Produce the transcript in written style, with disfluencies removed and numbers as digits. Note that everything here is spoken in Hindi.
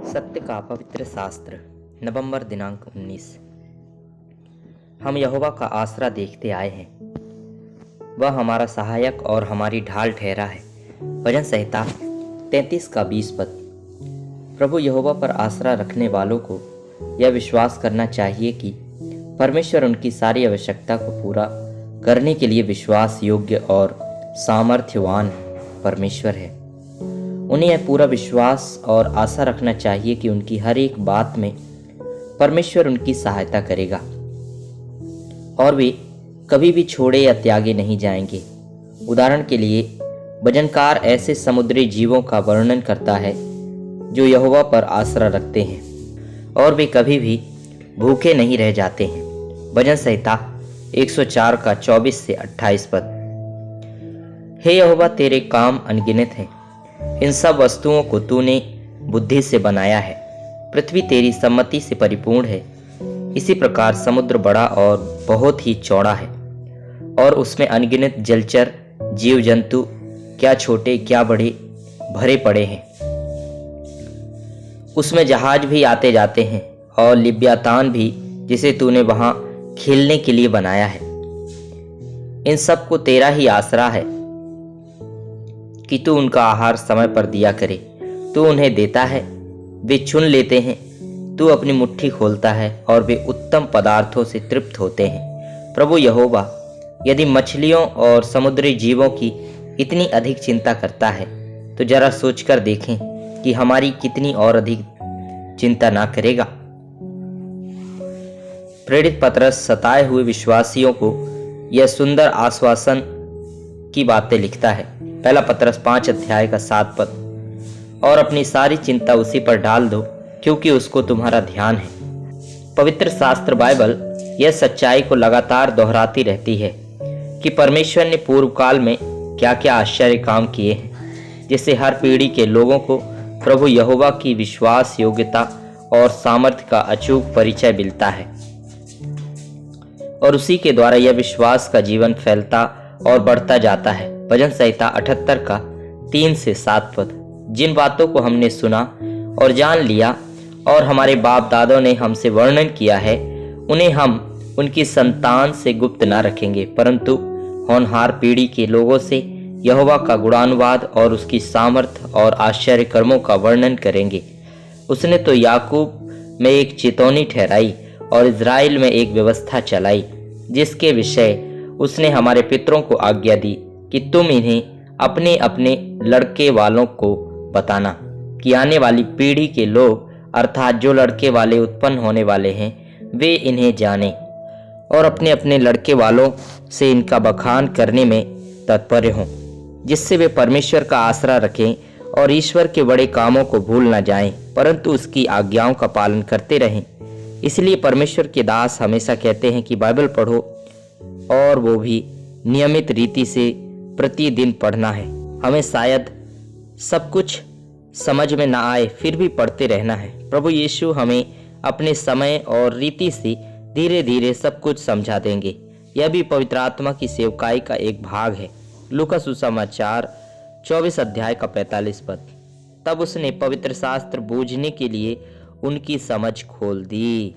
सत्य का पवित्र शास्त्र नवंबर दिनांक 19। हम यहोवा का आसरा देखते आए हैं, वह हमारा सहायक और हमारी ढाल ठहरा है। भजन संहिता 33 का 20 पद। प्रभु यहोवा पर आसरा रखने वालों को यह विश्वास करना चाहिए कि परमेश्वर उनकी सारी आवश्यकता को पूरा करने के लिए विश्वास योग्य और सामर्थ्यवान परमेश्वर है। उन्हें यह पूरा विश्वास और आशा रखना चाहिए कि उनकी हर एक बात में परमेश्वर उनकी सहायता करेगा और वे कभी भी छोड़े या त्यागे नहीं जाएंगे। उदाहरण के लिए भजनकार ऐसे समुद्री जीवों का वर्णन करता है जो यहोवा पर आसरा रखते हैं और वे कभी भी भूखे नहीं रह जाते हैं। भजन संहिता 104 का 24 से 28 पद। हे यहोवा, तेरे काम अनगिनत हैं, इन सब वस्तुओं को तूने बुद्धि से बनाया है। पृथ्वी तेरी सम्मति से परिपूर्ण है। इसी प्रकार समुद्र बड़ा और बहुत ही चौड़ा है और उसमें अनगिनत जलचर जीव जंतु, क्या छोटे क्या बड़े, भरे पड़े हैं। उसमें जहाज भी आते जाते हैं और लिव्यातान भी, जिसे तूने वहां खेलने के लिए बनाया है। इन सब को तेरा ही आसरा है कि तू उनका आहार समय पर दिया करे। तू उन्हें देता है, वे चुन लेते हैं। तू अपनी मुट्ठी खोलता है और वे उत्तम पदार्थों से तृप्त होते हैं। प्रभु यहोवा यदि मछलियों और समुद्री जीवों की इतनी अधिक चिंता करता है तो जरा सोचकर देखें कि हमारी कितनी और अधिक चिंता ना करेगा। प्रेरित पतरस सताए हुए विश्वासियों को यह सुंदर आश्वासन की बातें लिखता है। पहला पतरस 5 अध्याय का 7 पद। और अपनी सारी चिंता उसी पर डाल दो, क्योंकि उसको तुम्हारा ध्यान है। पवित्र शास्त्र बाइबल यह सच्चाई को लगातार दोहराती रहती है कि परमेश्वर ने पूर्व काल में क्या क्या आश्चर्य काम किए हैं, जिससे हर पीढ़ी के लोगों को प्रभु यहोवा की विश्वास योग्यता और सामर्थ्य का अचूक परिचय मिलता है और उसी के द्वारा यह विश्वास का जीवन फैलता और बढ़ता जाता है। भजन संहिता 78 का 3 से 7 पद। जिन बातों को हमने सुना और जान लिया और हमारे बाप दादों ने हमसे वर्णन किया है, उन्हें हम उनकी संतान से गुप्त न रखेंगे, परंतु होनहार पीढ़ी के लोगों से यहोवा का गुणानुवाद और उसकी सामर्थ और आश्चर्य कर्मों का वर्णन करेंगे। उसने तो याकूब में एक चेतावनी ठहराई और इज़राइल में एक व्यवस्था चलाई, जिसके विषय उसने हमारे पितरों को आज्ञा दी कि तुम इन्हें अपने अपने लड़के वालों को बताना कि आने वाली पीढ़ी के लोग, अर्थात जो लड़के वाले उत्पन्न होने वाले हैं, वे इन्हें जाने और अपने अपने लड़के वालों से इनका बखान करने में तत्पर हों, जिससे वे परमेश्वर का आसरा रखें और ईश्वर के बड़े कामों को भूल न जाएं, परंतु उसकी आज्ञाओं का पालन करते रहें। इसलिए परमेश्वर के दास हमेशा कहते हैं कि बाइबल पढ़ो, और वो भी नियमित रीति से प्रतिदिन पढ़ना है। हमें शायद सब कुछ समझ में ना आए, फिर भी पढ़ते रहना है। प्रभु यीशु हमें अपने समय और रीति से धीरे धीरे सब कुछ समझा देंगे। यह भी पवित्र आत्मा की सेवकाई का एक भाग है। लूका सुसमाचार 24 अध्याय का 45 पद। तब उसने पवित्र शास्त्र बूझने के लिए उनकी समझ खोल दी।